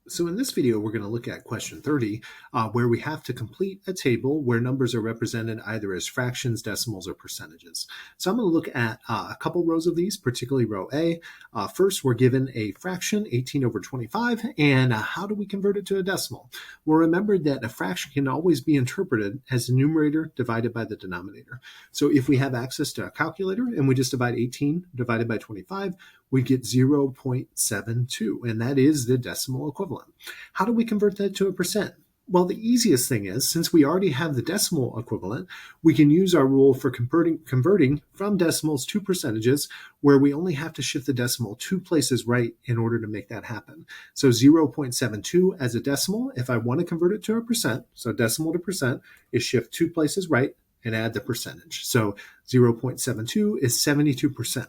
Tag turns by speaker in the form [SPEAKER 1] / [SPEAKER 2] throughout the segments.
[SPEAKER 1] So in this video, we're going to look at question 30, where we have to complete a table where numbers are represented either as fractions, decimals, or percentages. So I'm going to look at a couple rows of these, particularly row A. First, we're given a fraction, 18 over 25, and how do we convert it to a decimal? Well, remember that a fraction can always be interpreted as the numerator divided by the denominator. So if we have access to a calculator and we just divide 18 divided by 25, we get 0.72, and that is the decimal equivalent. How do we convert that to a percent? Well, the easiest thing is, since we already have the decimal equivalent, we can use our rule for converting from decimals to percentages, where we only have to shift the decimal 2 places right in order to make that happen. So 0.72 as a decimal, if I want to convert it to a percent, so decimal to percent, is shift 2 places right and add the percentage. So 0.72 is 72%.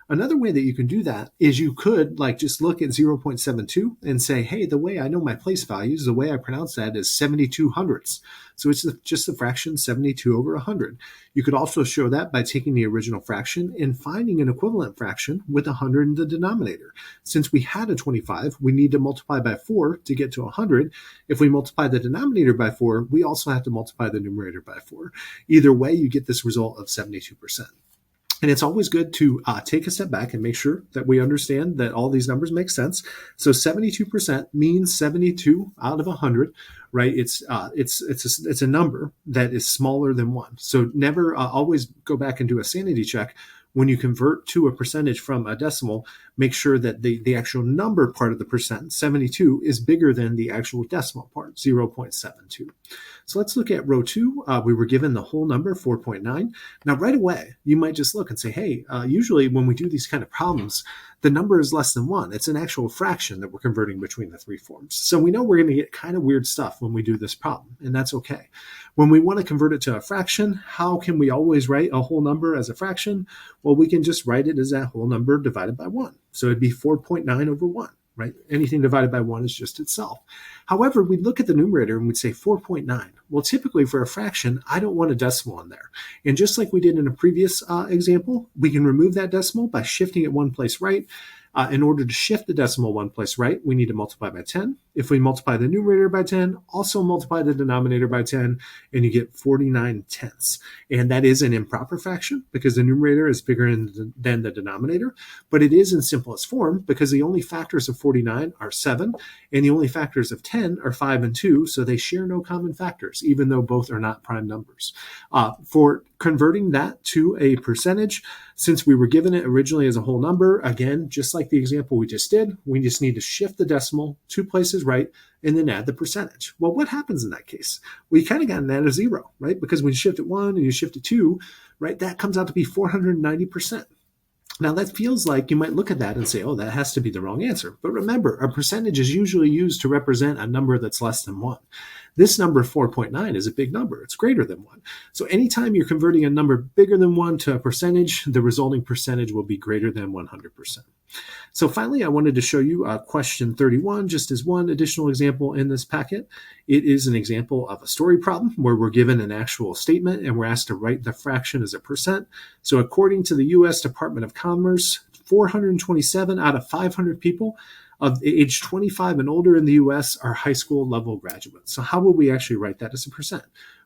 [SPEAKER 1] Another way that you can do that is you could just look at 0.72 and say, hey, the way I know my place values, the way I pronounce that is 72 hundredths. So it's just the fraction 72 over 100. You could also show that by taking the original fraction and finding an equivalent fraction with 100 in the denominator. Since we had a 25, we need to multiply by 4 to get to 100. If we multiply the denominator by 4, we also have to multiply the numerator by 4. Either way, you get this result of 72%. And it's always good to take a step back and make sure that we understand that all these numbers make sense. So 72% means 72 out of 100, right? It's a number that is smaller than 1. So never always go back and do a sanity check. When you convert to a percentage from a decimal, make sure that the actual number part of the percent, 72, is bigger than the actual decimal part, 0.72. So let's look at row 2. We were given the whole number, 4.9. Now, right away, you might just look and say, hey, usually when we do these kind of problems, the number is less than 1. It's an actual fraction that we're converting between the 3 forms. So we know we're going to get kind of weird stuff when we do this problem, and that's okay. When we want to convert it to a fraction, how can we always write a whole number as a fraction? Well, we can just write it as that whole number divided by 1. So it'd be 4.9 over 1. Right? Anything divided by 1 is just itself. However, we'd look at the numerator and we'd say 4.9. Well, typically for a fraction, I don't want a decimal in there. And just like we did in a previous example, we can remove that decimal by shifting it 1 place right. In order to shift the decimal 1 place right, we need to multiply by 10. If we multiply the numerator by 10, also multiply the denominator by 10, and you get 49 tenths. And that is an improper fraction because the numerator is bigger than the denominator, but it is in simplest form because the only factors of 49 are 7, and the only factors of 10 are 5 and 2, so they share no common factors, even though both are not prime numbers. For converting that to a percentage, since we were given it originally as a whole number, again, just like the example we just did, we just need to shift the decimal 2 places right and then add the percentage. Well, what happens in that case? We kind of got an add of 0, right? Because when you shift it 1 and you shift it 2, right, that comes out to be 490%. Now, that feels like you might look at that and say, oh, that has to be the wrong answer. But remember, a percentage is usually used to represent a number that's less than 1. This number, 4.9, is a big number. It's greater than 1. So anytime you're converting a number bigger than 1 to a percentage, the resulting percentage will be greater than 100%. So finally, I wanted to show you question 31, just as one additional example in this packet. It is an example of a story problem where we're given an actual statement and we're asked to write the fraction as a percent. So according to the U.S. Department of Commerce, 427 out of 500 people of age 25 and older in the U.S. are high school level graduates. So how will we actually write that as a percent?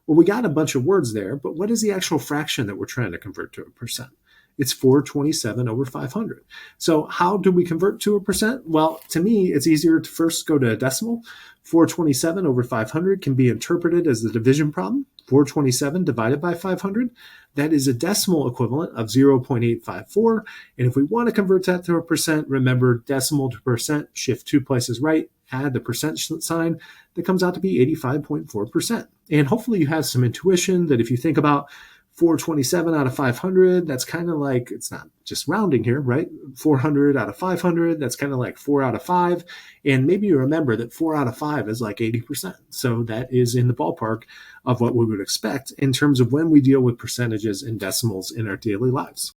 [SPEAKER 1] Well, we got a bunch of words there, but what is the actual fraction that we're trying to convert to a percent? It's 427 over 500. So how do we convert to a percent? Well, to me, it's easier to first go to a decimal. 427 over 500 can be interpreted as the division problem. 427 divided by 500, that is a decimal equivalent of 0.854. And if we want to convert that to a percent, remember decimal to percent, shift 2 places right, add the percent sign, that comes out to be 85.4%. And hopefully you have some intuition that if you think about 427 out of 500, that's kind of like, it's not just rounding here, right? 400 out of 500, that's kind of like 4 out of 5. And maybe you remember that 4 out of 5 is like 80%. So that is in the ballpark of what we would expect in terms of when we deal with percentages and decimals in our daily lives.